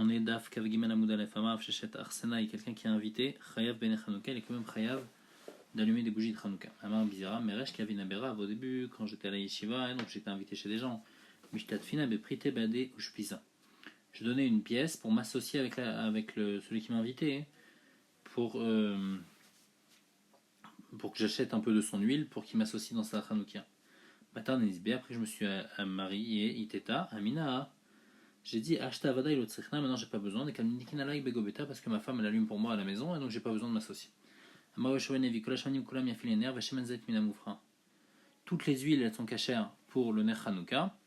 On est Daf Kavgimen Amoudalef Amar Shechet Arsena et quelqu'un qui est invité, Chayav Ben Chanouka, il est quand même Chayav d'allumer des bougies de Chanouka. Amar Bizara, Meresh Kavina Berav au début, quand j'étais à la Yeshiva, et donc j'étais invité chez des gens. Mishtat Fina Beprite Bade Ushpisa. Je donnais une pièce pour m'associer avec celui qui m'a invité, pour que j'achète un peu de son huile pour qu'il m'associe dans sa Chanouka. Matin Nisbe, après je me suis marié, Iteta, Amina. J'ai dit Ashta Vada il maintenant j'ai pas besoin des Kalminikinalai Begobeta parce que ma femme elle allume pour moi à la maison et donc j'ai pas besoin de m'associer. Toutes les huiles elles sont cachères pour le Ner Hanouka,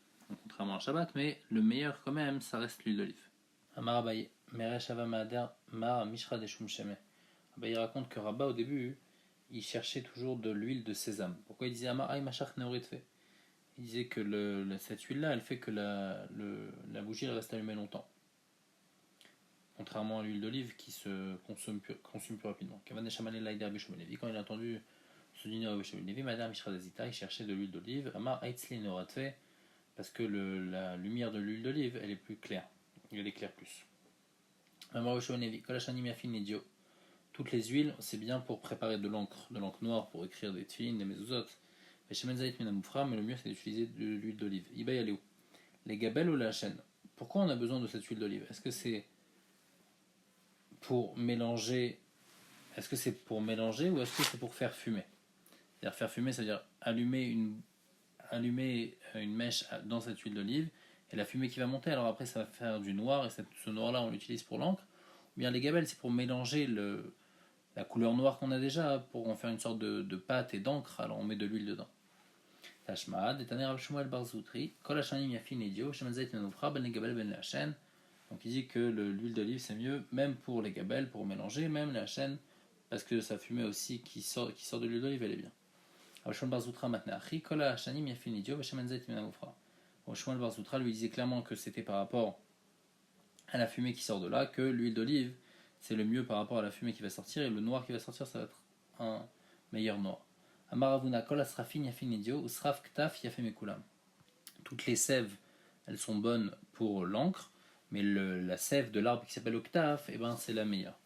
contrairement à Shabbat, mais le meilleur quand même ça reste l'huile d'olive. Amar Abaye, Meresh Ava Maader Mar Mishra Deshum Sheme. Abaye raconte que Rabba au début il cherchait toujours de l'huile de sésame. Pourquoi il disait Amar Ay Mashach Neoritfe? Il disait que cette huile-là, elle fait que la bougie elle reste allumée longtemps. Contrairement à l'huile d'olive qui se consomme plus rapidement. Quand il a entendu ce dîner au Levi, Madame Ishradazita, il cherchait de l'huile d'olive. Amar Aitzli Noratfe, parce que la lumière de l'huile d'olive, elle est plus claire. Elle éclaire plus. Amar Levi, Kolashani Yafin Idio. Toutes les huiles, c'est bien pour préparer de l'encre noire pour écrire des tfilin, des mezuzot. Mais le mieux c'est d'utiliser de l'huile d'olive. Iba où les gabelles ou la chaîne. Pourquoi on a besoin de cette huile d'olive? Est-ce que c'est pour mélanger ou est-ce que c'est pour faire fumer? C'est-à-dire faire fumer, c'est-à-dire allumer une mèche dans cette huile d'olive et la fumée qui va monter, alors après ça va faire du noir et ce noir-là on l'utilise pour l'encre. Ou bien les gabelles c'est pour mélanger la couleur noire qu'on a déjà pour en faire une sorte de pâte et d'encre, alors on met de l'huile dedans. Tashmad, et Taner Shmuel Barzoutri, Kol Hashanim Yafin Idio, Shemazait Menofra, Ben Gabel Ben Lachen. Donc il dit que l'huile d'olive c'est mieux, même pour les gabelles, pour mélanger, même la chaîne, parce que sa fumée aussi qui sort de l'huile d'olive elle est bien. Shmuel Barzoutra maintenant, Kol Hashanim Yafin Idio, Shemazait Menofra. Shmuel Barzoutra lui disait clairement que c'était par rapport à la fumée qui sort de là, que l'huile d'olive c'est le mieux par rapport à la fumée qui va sortir, et le noir qui va sortir ça va être un meilleur noir. Amaravuna kol asrafin yafin idio usraf ktaf yafemekulam. Toutes les sèves, elles sont bonnes pour l'encre, mais la sève de l'arbre qui s'appelle le ktaf, c'est la meilleure.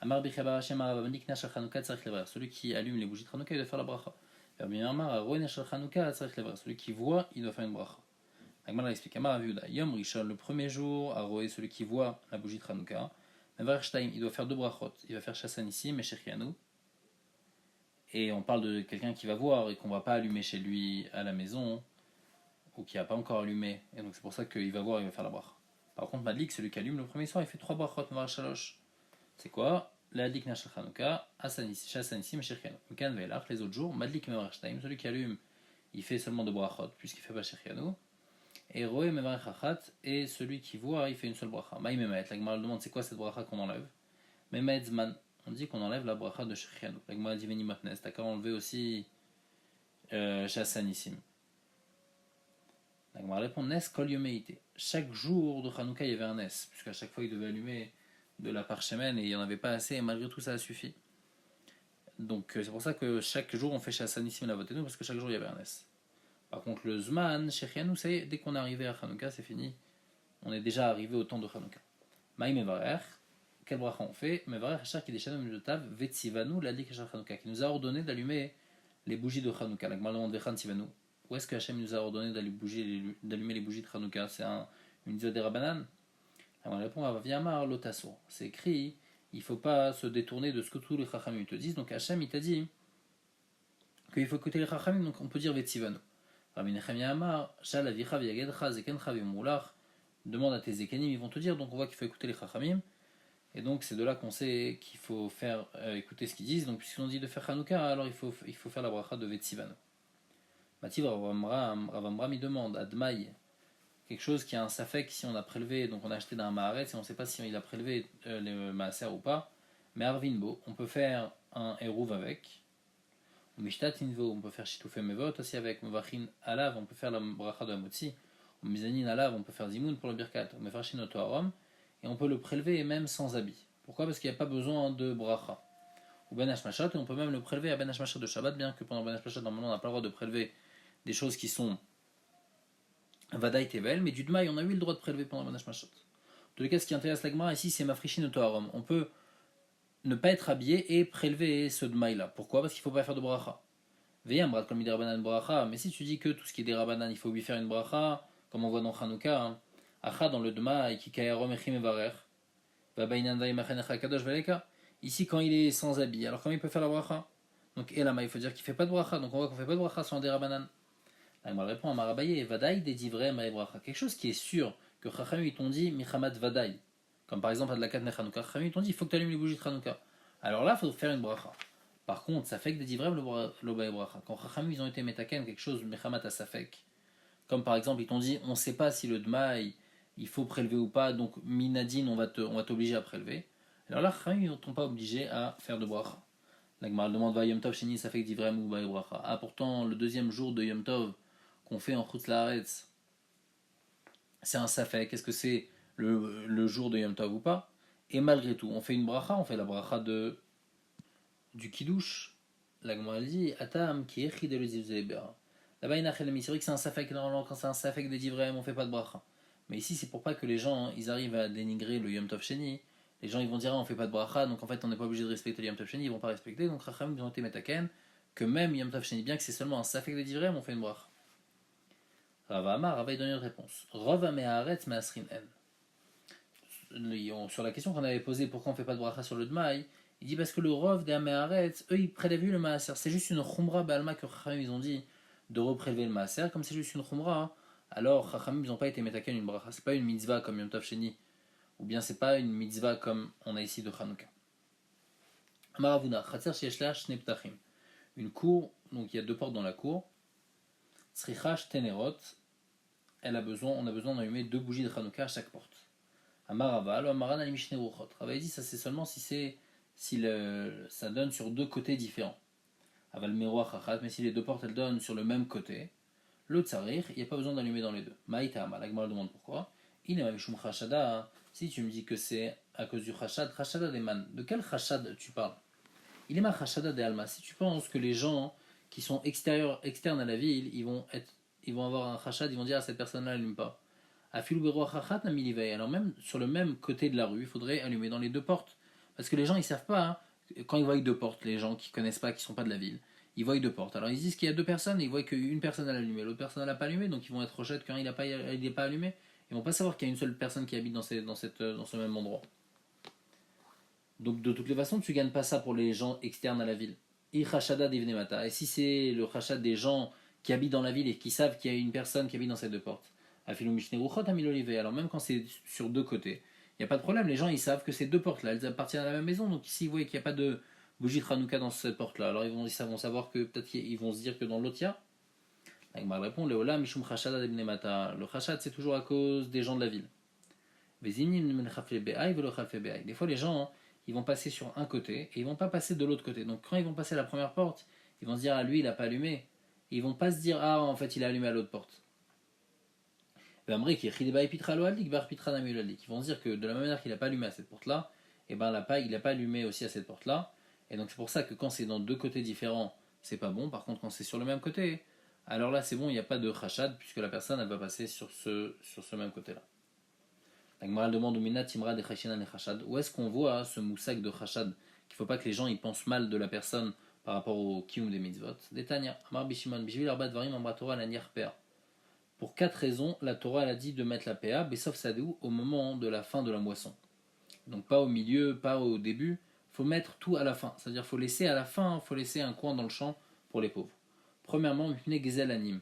Amar bichabar Hashem aravanik nashal chanouka tzarich levar. Celui qui allume les bougies de Chanouka, il doit faire la bracha. Amar aroe nashal chanouka tzarich levar. Celui qui voit, il doit faire une bracha. Agmar explique Amar aviuda yom rishon, le premier jour, aroe celui qui voit la bougie de Chanouka. Mevar shtaim, il doit faire deux brachot. Il va faire chasanissim et shechianu. Et on parle de quelqu'un qui va voir et qu'on ne va pas allumer chez lui à la maison, ou qui n'a pas encore allumé, et donc c'est pour ça qu'il va voir et il va faire la bracha. Par contre, Madlik, celui qui allume le premier soir, il fait trois brachot, Mavar Shalosh. C'est quoi? La Adlik Nashal Chanouka, Chasanissim et Shirkianu. Mekan Ve'elach, les autres jours, Madlik Mevar Shtaim, celui qui allume, il fait seulement deux brachot, puisqu'il ne fait pas Shirkianu. Et Roé Mevar Chachat, et celui qui voit, il fait une seule bracha. Maï Memaet, la Gemara demande c'est quoi cette bracha qu'on enlève? Memaet Zman. On dit qu'on enlève la bracha de Shechianu. La Gemara dit Veni Matnes. T'as qu'à enlever aussi Chasanissim. La Gemara répond Nes Kol Yomeite. Chaque jour de Chanouka, il y avait un Nes, puisqu'à chaque fois, il devait allumer de la parchemène et il n'y en avait pas assez, et malgré tout, ça a suffi. Donc, c'est pour ça que chaque jour, on fait Chasanissim la votée, parce que chaque jour, il y avait un Nes. Par contre, le Zman, Shechianu, c'est dès qu'on est arrivé à Chanouka, c'est fini. On est déjà arrivé au temps de Chanouka. Maïm Evarer. Quel bracha on fait? Mais qui nous a ordonné d'allumer les bougies de Chanouka. Où est-ce que Hachem nous a ordonné d'allumer les bougies de Chanouka? C'est une mitzvah des Rabbanan. On répond à Viamar Lotasso. C'est écrit, il ne faut pas se détourner de ce que tous les Chachamim te disent. Donc Hachem il t'a dit qu'il faut écouter les Chachamim, donc on peut dire Vetzivanu. Rabbi Nechemia Amar, Shalavicha Viagedcha Zekencha Vimulach. Demande à tes Zekanim, ils vont te dire, donc on voit qu'il faut écouter les Chachamim. Et donc c'est de là qu'on sait qu'il faut faire écouter ce qu'ils disent. Donc puisqu'on dit de faire Chanouka, alors il faut faire la bracha de Vetzivanu. Mativ Ravamram il demande à Dmaï quelque chose qui a un safek si on a prélevé, donc on a acheté d'un Maaretz et on ne sait pas si il a prélevé le Maaser ou pas. Mais Arvinbo, on peut faire un Eruv avec. Mishtat Invo, on peut faire Shitufé Mevot aussi avec. Mevachin Alav, on peut faire la bracha de Hamotzi. Mizanin Alav, on peut faire Zimoun pour le Birkat. Mefarchin Otoarom. Et on peut le prélever même sans habit. Pourquoi? Parce qu'il n'y a pas besoin de bracha. Ou Ben Hashmashat, et on peut même le prélever à Ben Hashmashat de Shabbat, bien que pendant Ben Hashmashat, normalement, on n'a pas le droit de prélever des choses qui sont Vadaï Tevel, mais du Dmaï, on a eu le droit de prélever pendant Ben Hashmashat. tous les cas, ce qui intéresse la Gemara ici, c'est Mafrishin au Toharom. On peut ne pas être habillé et prélever ce Dmaï là. Pourquoi? Parce qu'il ne faut pas faire de bracha. Veillam, brat comme il Rabanan bracha. Mais si tu dis que tout ce qui est des Rabanan, il faut lui faire une bracha, comme on voit dans Hanouka, hein. Acha dans le Dmaï, qui kayarom echim evarer. Ici, quand il est sans habit, alors comment il peut faire la bracha? Donc, Elama, il faut dire qu'il ne fait pas de bracha. Donc, on voit qu'on ne fait pas de bracha sur un des Rabanan. Là, il répond à Marabaye, Vadaï des divrei maï bracha. Quelque chose qui est sûr que Chachamim ils t'ont dit Michamat Vadaï. Comme par exemple à de la Katne Chanouka. Chachamim ils t'ont dit il faut que tu allumes les bougies de Chanouka. Alors là, il faut faire une bracha. Par contre, ça fait que des divrei le baï bracha. Quand Chachamim ils ont été metaken quelque chose, Michamat à Safek. Comme par exemple, ils t'ont dit on ne sait pas si le Dmaï il faut prélever ou pas, donc Minadine on va t'obliger à prélever. Alors là, Chachamim ils ne t'ont pas obligé à faire de bracha. La Gemara demande va Yom Tov Sheni Safek divrei ou baï bracha. Ah, pourtant, le deuxième jour de Yom Tov qu'on fait en Chutz Laaretz, c'est un safek, est-ce que c'est le jour de Yom Tov ou pas? Et malgré tout, on fait une bracha, on fait la bracha du Kiddush. La Gemara dit Atam qui est de l'Ezibzebera. Là-bas, c'est vrai que c'est un safek, normalement, quand c'est un safek des divrei, on fait pas de bracha. Mais ici, c'est pour pas que les gens ils arrivent à dénigrer le Yom Tov Sheni. Les gens ils vont dire on fait pas de bracha, donc en fait on n'est pas obligé de respecter le Yom Tov Sheni, ils vont pas respecter. Donc Rachamim ils ont été metaken que même Yom Tov Sheni, bien que c'est seulement un safek des divrei, on fait une bracha. Rava Amar, Rava donne une réponse. Rov Ameharetz Measrin En. Sur la question qu'on avait posée, pourquoi on ne fait pas de bracha sur le Dmaï, il dit parce que le Rov des Ameharetz, eux ils prélèvent le Maaser. C'est juste une Khumra Balma que Chachamim ils ont dit de reprélever le Maaser. Comme c'est juste une Khumra, alors Chachamim ils n'ont pas été metaken une bracha. C'est pas une mitzvah comme Yom Tov Sheni, ou bien c'est pas une mitzvah comme on a ici de Chanukah. Amaravuna, Chatzer Sheyeshla Shnei Ptachim. Une cour, donc il y a deux portes dans la cour. Tzrichash Tenerot. On a besoin d'allumer deux bougies de Hanouka à chaque porte. Amarava, le Amaran al Mishne Ruchot. Rava dit ça c'est seulement si ça donne sur deux côtés différents. Aval Meroach Achat, mais si les deux portes elles donnent sur le même côté, le Tsarir, il n'y a pas besoin d'allumer dans les deux. Maïta Amal, la Gemara demande pourquoi. Il est Mishum Chashada. Si tu me dis que c'est à cause du Chashad, Chashada des man. De quel Chashad tu parles? Il est ma Chashada des Alma. Si tu penses que les gens qui sont externes à la ville, ils vont avoir un chachad, ils vont dire à cette personne-là n'allume pas. Alors même sur le même côté de la rue, il faudrait allumer dans les deux portes. Parce que les gens ils savent pas, hein, quand ils voient deux portes, les gens qui connaissent pas, qui sont pas de la ville, ils voient deux portes. Alors ils disent qu'il y a deux personnes, ils voient qu'une personne a allumé, l'autre personne n'a pas allumé, donc ils vont être rochettes quand il n'est pas allumé. Ils vont pas savoir qu'il y a une seule personne qui habite dans ce même endroit. Donc de toutes les façons, tu gagnes pas ça pour les gens externes à la ville. Et si c'est le chachad des gens qui habitent dans la ville et qui savent qu'il y a une personne qui habite dans ces deux portes, alors même quand c'est sur deux côtés, il n'y a pas de problème, les gens ils savent que ces deux portes-là, elles appartiennent à la même maison, donc s'ils voient qu'il n'y a pas de bougie de Hanouka dans cette porte-là, alors ils vont savoir que peut-être ils vont se dire que dans l'autre il y a. Agmar répond, le chachad c'est toujours à cause des gens de la ville. Des fois les gens, hein, ils vont passer sur un côté et ils vont pas passer de l'autre côté. Donc quand ils vont passer à la première porte, ils vont se dire ah lui il a pas allumé. Et ils vont pas se dire ah en fait il a allumé à l'autre porte. Ils vont se dire que de la même manière qu'il a pas allumé à cette porte là, et ben il a pas allumé aussi à cette porte là. Et donc c'est pour ça que quand c'est dans deux côtés différents, c'est pas bon. Par contre quand c'est sur le même côté, alors là c'est bon, il n'y a pas de chachad puisque la personne elle va passer sur ce même côté là. La Gemara demande au Mina Timra de Chashinan et Chashad. Où est-ce qu'on voit ce moussak de Chashad? Qu'il ne faut pas que les gens ils pensent mal de la personne par rapport au Kiyum des mitzvot. Détania, Amar Bishimon, Bishvil Arbat Varim Amra Torah Lanier Pea. Pour quatre raisons, la Torah elle a dit de mettre la Pea, Bessof Sadou, au moment de la fin de la moisson. Donc pas au milieu, pas au début. Il faut mettre tout à la fin. C'est-à-dire qu'il faut laisser à la fin, il faut laisser un coin dans le champ pour les pauvres. Premièrement, Mipne Gezel Anim.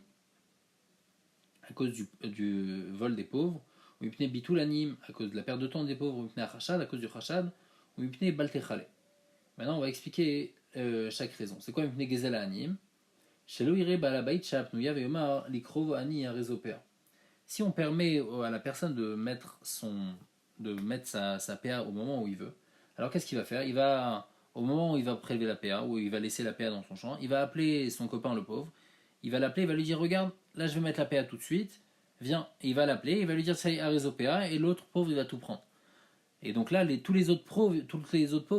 À cause du vol des pauvres. Ou mipne bitul anim à cause de la perte de temps des pauvres, ou mipne achashad à cause du chashad, ou mipne baltechale. Maintenant on va expliquer chaque raison. C'est quoi mipne gezel anim? Shelo ire balabait shapnuya ve'omar likrov ani arezopea. Si on permet à la personne de mettre sa PA au moment où il veut, alors qu'est-ce qu'il va faire? Au moment où il va prélever la PA, ou il va laisser la PA dans son champ, il va appeler son copain le pauvre, il va l'appeler, il va lui dire regarde, là je vais mettre la PA tout de suite, viens, et il va l'appeler, il va lui dire ça y est, Arezopéa, et l'autre pauvre il va tout prendre. Et donc là, tous les autres pauvres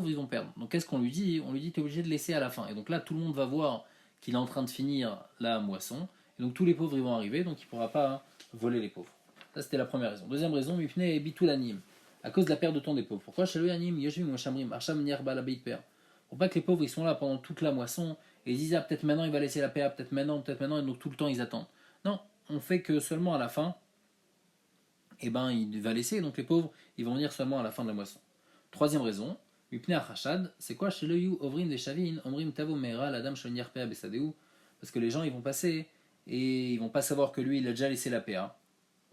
ils vont perdre. Donc qu'est-ce qu'on lui dit? On lui dit tu es obligé de laisser à la fin. Et donc là, tout le monde va voir qu'il est en train de finir la moisson, et donc tous les pauvres ils vont arriver, donc il ne pourra pas voler les pauvres. Ça c'était la première raison. Deuxième raison, Mipne et Bitoulanim. À cause de la perte de temps des pauvres. Pourquoi chez le Yanim, Yoshim, Moshamrim, Hacham, Nierba, la Père. Pour pas que les pauvres ils sont là pendant toute la moisson et ils disent ah, peut-être maintenant il va laisser la PA, peut-être maintenant, et donc tout le temps ils attendent. Non, on fait que seulement à la fin, et ben il va laisser, donc les pauvres ils vont venir seulement à la fin de la moisson. Troisième raison, Mipnei Achashad, c'est quoi chez le You, Ovrim des Shavin, Omrim Tavo Meira, la dame Shonier PA Besadeu, parce que les gens ils vont passer et ils vont pas savoir que lui il a déjà laissé la PA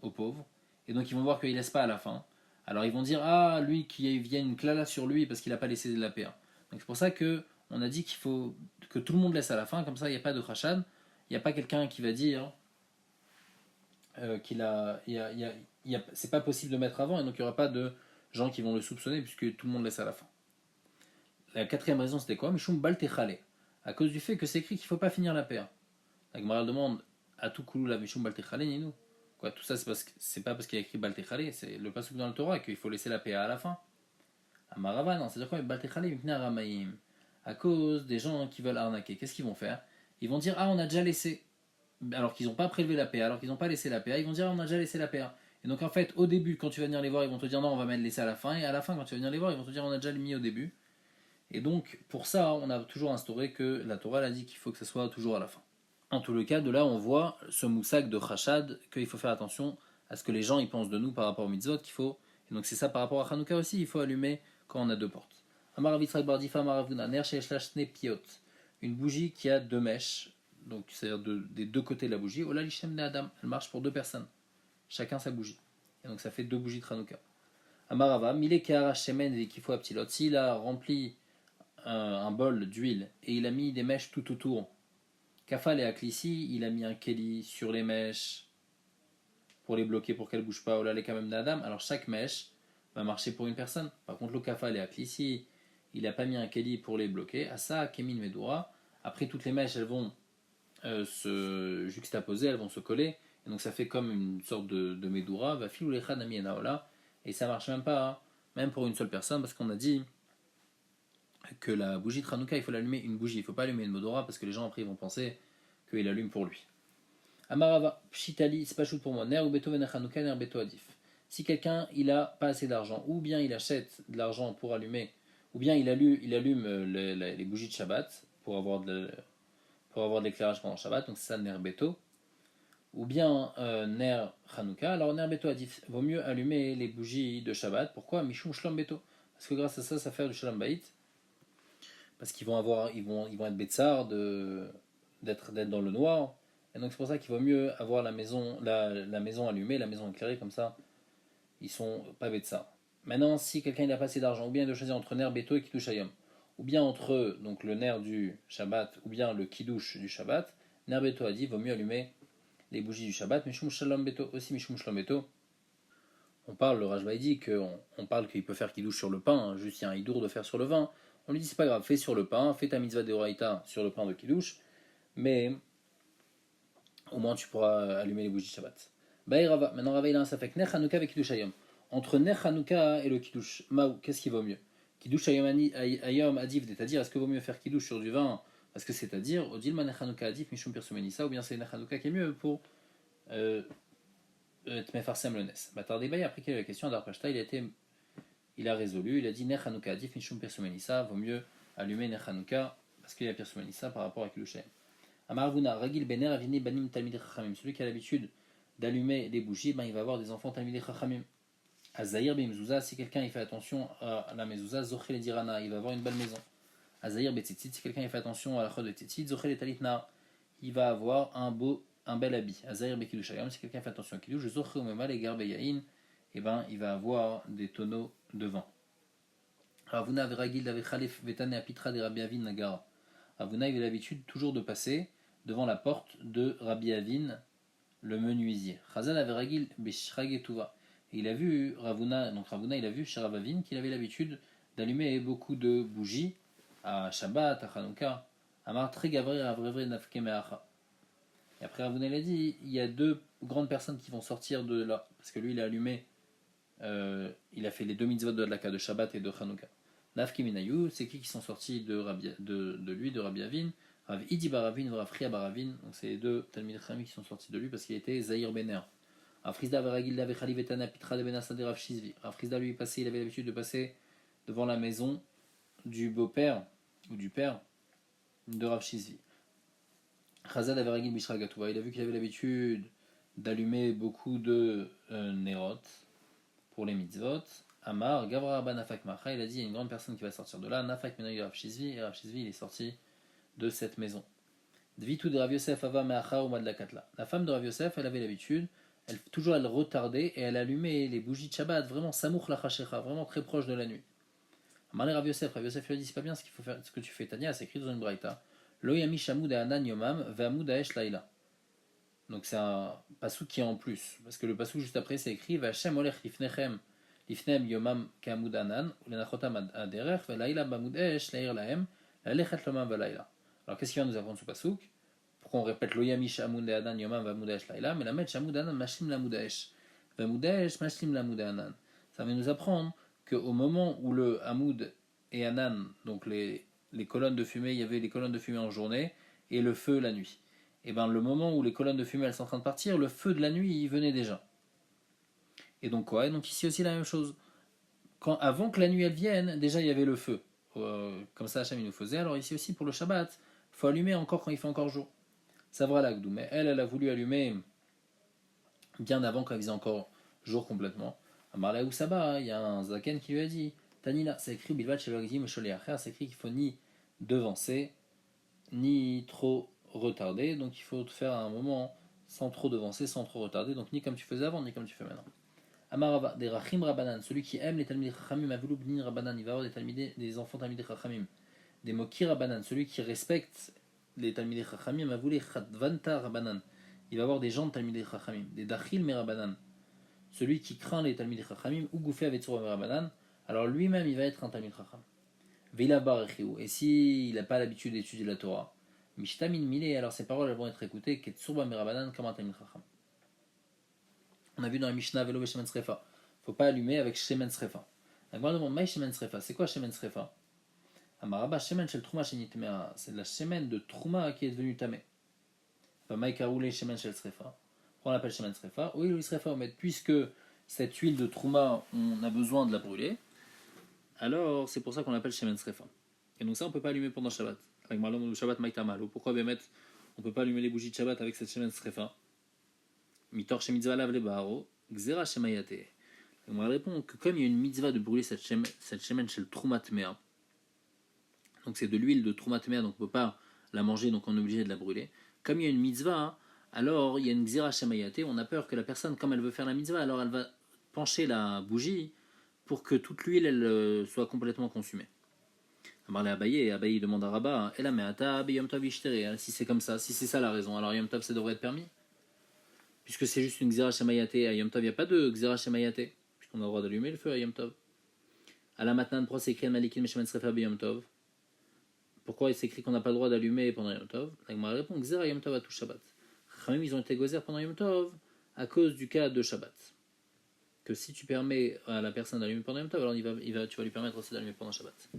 aux pauvres, et donc ils vont voir qu'il laisse pas à la fin. Alors ils vont dire ah lui qui vient une clala sur lui parce qu'il a pas laissé de la PA. Donc c'est pour ça que on a dit qu'il faut que tout le monde laisse à la fin, comme ça il n'y a pas de khashad, il n'y a pas quelqu'un qui va dire qu'il a, c'est pas possible de mettre avant, et donc il n'y aura pas de gens qui vont le soupçonner puisque tout le monde laisse à la fin. La quatrième raison c'était quoi? Mishum bal techale, à cause du fait que c'est écrit qu'il ne faut pas finir la PA. La Gemara demande à tout koulou la Mishum bal techale ni nous. Quoi, tout ça c'est pas parce qu'il y a écrit bal techale, c'est le passage dans le Torah qu'il faut laisser la PA à la fin. Amarava, non, c'est-à-dire quoi? Bal techale mipna ramaim, à cause des gens qui veulent arnaquer. Qu'est-ce qu'ils vont faire? Ils vont dire ah on a déjà laissé, alors qu'ils n'ont pas prélevé la PA, alors qu'ils n'ont pas laissé la PA, ils vont dire ah, on a déjà laissé la PA. Et donc en fait au début quand tu vas venir les voir ils vont te dire non on va même laisser à la fin, et à la fin quand tu vas venir les voir ils vont te dire on a déjà mis au début. Et donc pour ça on a toujours instauré que la Torah a dit qu'il faut que ce soit toujours à la fin. En tout le cas de là on voit ce moussak de Chashad, qu'il faut faire attention à ce que les gens ils pensent de nous par rapport au mitzvot qu'il faut. Et donc c'est ça par rapport à Hanouka aussi, il faut allumer quand on a deux portes. Une bougie qui a deux mèches, donc c'est-à-dire des deux côtés de la bougie. Ola lishem ne adam, elle marche pour deux personnes, chacun sa bougie. Et donc ça fait deux bougies de Hanouka. Amarava, mile kehara shemen vekifo aptilot. S'il a rempli un bol d'huile et il a mis des mèches tout autour, kafal et aklissi, il a mis un keli sur les mèches pour les bloquer pour qu'elles ne bougent pas. Ola les kamem adam. Alors chaque mèche va marcher pour une personne. Par contre le kafal et aklissi, il n'a pas mis un keli pour les bloquer. Asa kemin medura. Après toutes les mèches elles vont se juxtaposer, elles vont se coller, et donc ça fait comme une sorte de Medura, va filou lecha nami enaola, et ça marche même pas, hein, même pour une seule personne, parce qu'on a dit que la bougie de Hanouka, il faut l'allumer une bougie, il faut pas allumer une Medura, parce que les gens après ils vont penser qu'il allume pour lui. Amarava, pshitali, c'est pas chou pour moi, ner ou beto vener Hanouka, ner beto adif. Si quelqu'un il a pas assez d'argent, ou bien il achète de l'argent pour allumer, ou bien il allume les bougies de Shabbat pour avoir de l'éclairage pendant Shabbat, donc c'est ça Ner Beto, ou bien Ner Hanouka. Alors Ner Beto a dit vaut mieux allumer les bougies de Shabbat. Pourquoi? Mishum Shlom Beto, parce que grâce à ça, ça fait du Shalom Bayit, parce qu'ils vont être betsar d'être dans le noir, et donc c'est pour ça qu'il vaut mieux avoir la maison allumée, la maison éclairée, comme ça ils sont pas betsar. Maintenant, si quelqu'un n'a pas assez d'argent, ou bien il doit choisir entre Ner Beto et Kiddush Hayom, ou bien entre donc le ner du Shabbat, ou bien le kiddush du Shabbat, Ner Beto a dit vaut mieux allumer les bougies du Shabbat, Mishum Shalom Beto, aussi Mishum Shalom Beto. On parle, le Rajba dit qu'on parle qu'il peut faire kiddush sur le pain, hein, juste il y a un hidour de faire sur le vin. On lui dit c'est pas grave, fais sur le pain, fais ta mitzvah de Horaïta sur le pain de kiddush, mais au moins tu pourras allumer les bougies du Shabbat. Rava, maintenant Rava il a un safek, Ner Hanouka avec Kiddush Hayom. Entre Ner Hanouka et le kiddush, Maou, qu'est-ce qui vaut mieux? Kiddush Hayom Adif, c'est-à-dire est-ce que vaut mieux faire kiddush sur du vin? Parce que c'est-à-dire, Odilma Ner Hanouka Adif, Mishum Pirsumenissa, ou bien c'est Ner Hanouka qui est mieux pour Tmefarsem le Nes. Tardébay, après qu'il a eu la question, Adar Pashta, il a résolu, il a dit Ner Hanouka Adif, Mishum Pirsumenissa, vaut mieux allumer Ner Hanouka parce qu'il y a Pirsumenissa par rapport à Kiddush Hayom. Amarvuna, Ragil Bener Avini Banim Talmid Chachamim, celui qui a l'habitude d'allumer les bougies, ben, il va avoir des enfants Talmid Chachamim. Azahir Bimzouza, si quelqu'un il fait attention à la mezouza, Zochel Dirana, il va avoir une belle maison. Azahir Betzitzit, si quelqu'un il fait attention à la chod de Tzitzit, Zochel Talitna, il va avoir un bel habit. Azahir Bekiddush Hayom, si quelqu'un fait attention à Kiddush, Zochel Umema, les Garbe Yain, et ben il va avoir des tonneaux de vin. Ravuna Veragil Dave Khalif Vetane Apitra de Rabbi Avin Nagara. Ravuna avait l'habitude toujours de passer devant la porte de Rabbi Avin, le menuisier. Chazal Averagil Beshragetuva. Et il a vu Ravuna, donc Ravuna il a vu chez Ravavin qu'il avait l'habitude d'allumer beaucoup de bougies à Shabbat, à Hanouka. Amar très gavri avrevre nafke meacha. Et après Ravuna il a dit il y a deux grandes personnes qui vont sortir de là, parce que lui il a allumé, il a fait les deux mitzvot de la de Shabbat et de Hanouka. Nafke minayu, c'est qui sont sortis de lui, de Rabbi Avin? Rav Idi Baravin, Rav Fria Baravin, donc c'est les deux Talmid Chachamim qui sont sortis de lui parce qu'il était Zahir Bener. Frisda Veragilda Vechali Vetana Pitra de Benassa de Rav Shizvi. Frisda lui passait, il avait l'habitude de passer devant la maison du beau-père ou du père de Rav Shizvi. Chazad Averagil Bishra Gatouva, il a vu qu'il avait l'habitude d'allumer beaucoup de Nerot pour les mitzvot. Amar, Gavra Abba Nafak Macha, il a dit il y a une grande personne qui va sortir de là. Nafak Menoï Rav Shizvi, et Rav Shizvi il est sorti de cette maison. Dvitu de Rav Yosef Ava Meacha ou Madlakatla. La femme de Rav Yosef, elle avait l'habitude, toujours elle retardait et elle allumait les bougies de Shabbat, vraiment Samouk Lachashecha, vraiment très proche de la nuit. Amar Rav Yosef lui a dit c'est pas bien ce qu'il faut faire, ce que tu fais. Tania, c'est écrit dans une braïta. Lo Yami Shamud Anan Yomam Ve'amud Aesh Laila. Donc c'est un passouk qui est en plus, parce que le passouk juste après c'est écrit V'Hashem olech lifnechem lifnem yomam k'amud anan ulenachotam aderech ve'laila b'amud esh le'ir lahem la'lechet lomam ve'laila. Alors qu'est-ce qu'il va nous apprendre ce passouk? Pourquoi on répète lo yamish amud anan yomam ve'amud esh laila, mais la met shamud anan mashlim l'amud esh ve'amud esh mashlim l'amud anan. Ça va nous apprendre qu'au moment où le amud et anan, donc les colonnes de fumée, il y avait les colonnes de fumée en journée et le feu la nuit. Et bien le moment où les colonnes de fumée elles sont en train de partir, le feu de la nuit il venait déjà. Et donc quoi? Et donc ici aussi la même chose. Avant que la nuit elle vienne, déjà il y avait le feu. Comme ça Hachem il nous faisait. Alors ici aussi pour le Shabbat, il faut allumer encore quand il fait encore jour. Ça va l'agdou. Mais elle a voulu allumer bien avant quand il faisait encore jour complètement. Amarla ou Saba, il y a un Zaken qui lui a dit Tanina, c'est écrit Bilvat Shelogim Sholeacher, c'est écrit qu'il faut ni devancer, ni trop retardé, donc il faut faire à un moment sans trop devancer, sans trop retarder, donc ni comme tu faisais avant, ni comme tu fais maintenant. Amarava, des Rachim Rabanan, celui qui aime les Talmidei Chachamim, Avulu Bnin Rabanan, il va avoir des enfants Talmidei Chachamim. Des Mokir Rabanan, celui qui respecte les Talmidei Chachamim, Avulu Chadvanta Rabanan, il va avoir des gens de Talmidei Chachamim. Des Dachil Merabanan, celui qui craint les Talmidei Chachamim, ou Goufé Avetsura Merabanan, alors lui-même il va être un Talmid Chacham. Veila Barechiu, et s'il n'a pas l'habitude d'étudier la Torah, Mishtamin Mile, alors ces paroles elles vont être écoutées, Ketsurba Merabanan comme un Talmid Chacham. On a vu dans la Mishnah Velo ve Shemen Srefa, il ne faut pas allumer avec Shemen Srefa. La Gemara demande Maï Shemen Srefa, c'est quoi Shemen Srefa? Amaraba Shemen Shel Trouma Shenitmea, c'est de la Shemen de Trouma qui est devenue Tamé. Maï Karoule Shemen Shel Srefa, pourquoi on l'appelle Shemen Srefa? Oui, le Srefa, puisque cette huile de Trouma, on a besoin de la brûler, alors c'est pour ça qu'on l'appelle Shemen Srefa. Et donc ça, on ne peut pas allumer pendant Shabbat. Avec Marlon le Shabbat Maïtamalo. Pourquoi Bémet on ne peut pas allumer les bougies de Shabbat avec cette Shemen Srefa? Mitor Shemitzvah lav le Baharo, Gzera Shemayate. On va répondre que comme il y a une mitzvah de brûler cette Shemen chez le Troumat Mea, donc c'est de l'huile de Troumat Mea, donc on ne peut pas la manger, donc on est obligé de la brûler. Comme il y a une mitzvah, alors il y a une Gzera Shemayate, on a peur que la personne, comme elle veut faire la mitzvah, alors elle va pencher la bougie pour que toute l'huile elle soit complètement consumée. Amarle Abaye demande à Rabat, et la meata Yom Tov ishtere. Si c'est comme ça, si c'est ça la raison, alors Yom Tov ça devrait être permis. Puisque c'est juste une Gzera Shemayate, à Yom Tov il n'y a pas de Gzera Shemayate, puisqu'on a le droit d'allumer le feu à Yom Tov. À la matnan pro c'est écrit Malikin Meshemen Srefa Yom Tov. Pourquoi il s'écrit qu'on n'a pas le droit d'allumer pendant Yom Tov? La Gemara répond Gzera Yom Tov à tout Shabbat. Chamim ils ont été gozer pendant Yom Tov à cause du cas de Shabbat. Que si tu permets à la personne d'allumer pendant Yom Tov, alors tu vas lui permettre aussi d'allumer pendant Shabbat.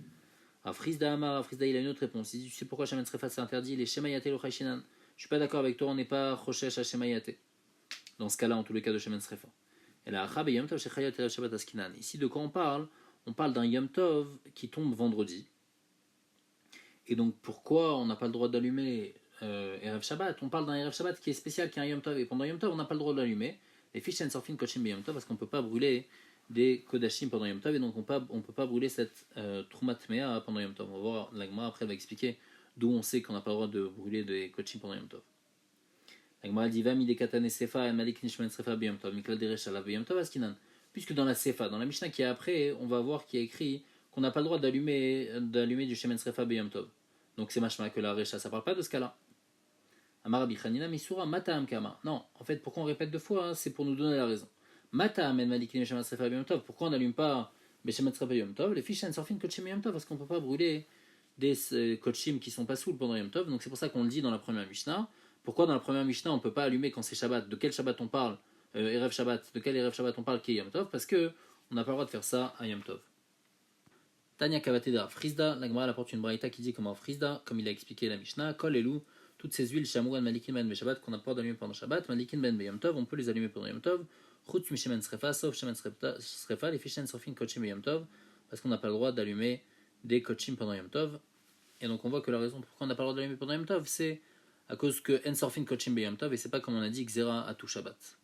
Frisda Amar, Frisda il a une autre réponse. Il dit tu sais pourquoi Shemen Srefa c'est interdit? Les Shemayate lo Chayshinan. Je suis pas d'accord avec toi, on n'est pas Choshesh à Shemayate. Dans ce cas-là, en tous les cas de Shemen Srefa. Et là, Yom Tov Shechayot Erev Shabbat Askinan. Ici, de quoi on parle? On parle d'un Yom Tov qui tombe vendredi. Et donc, pourquoi on n'a pas le droit d'allumer Erev Shabbat? On parle d'un Erev Shabbat qui est spécial, qui est un Yom Tov. Et pendant Yom Tov, on n'a pas le droit d'allumer les fiches en sorfin Kochim Yom Tov parce qu'on ne peut pas brûler des Kodashim pendant Yom Tov. Et donc, on ne peut pas brûler cette Troumat Mea pendant Yom Tov. On va voir, l'Agma après elle va expliquer d'où on sait qu'on n'a pas le droit de brûler des Kochim pendant Yom Tov. Puisque dans la Sefa, dans la Mishnah qui est après, on va voir qu'il y a écrit qu'on n'a pas le droit d'allumer du Shemen Srefa B'Yom Tov. Donc c'est machma que la Recha, ça parle pas de ce cas-là. Amar Bichanina Misura Matam Kama. Non, en fait, pourquoi on répète deux fois? C'est pour nous donner la raison. Matam en Malikin Shemen Srefa B'Yom Tov. Pourquoi on n'allume pas Shemen Srefa B'Yom Tov? Les fiches Sorfin Kochim Yom Tov, parce qu'on ne peut pas brûler des Kochim qui sont pas saouls pendant Yom Tov. Donc c'est pour ça qu'on le dit dans la première Mishnah. Pourquoi dans la première Mishnah on ne peut pas allumer quand c'est Shabbat? De quel Shabbat on parle? Erev Shabbat. De quel Erev Shabbat on parle qui est Yom Tov? Parce que on n'a pas le droit de faire ça à Yom Tov. Tanya Kavateda Frisda, la Gemara apporte une braïta qui dit comment Frisda, comme il a expliqué la Mishnah, Kol Elou, toutes ces huiles, Shamouan, Malikin Ben Shabbat, qu'on n'a pas d'allumer pendant Shabbat, Malikin Ben Yom Tov, on peut les allumer pendant Yom Tov, Chutz Mishemen Srefa, sauf Shemen Srefa, les Fishen Sorfin Kochim Yom Tov, parce qu'on n'a pas le droit d'allumer des Kochim pendant Yom Tov. Et donc on voit que la raison pourquoi on n'a pas le droit d'allumer pendant Yom Tov, c'est à cause que En Sorfin Kochim Yom Tov, et c'est pas comme on a dit Xera à tout Shabbat.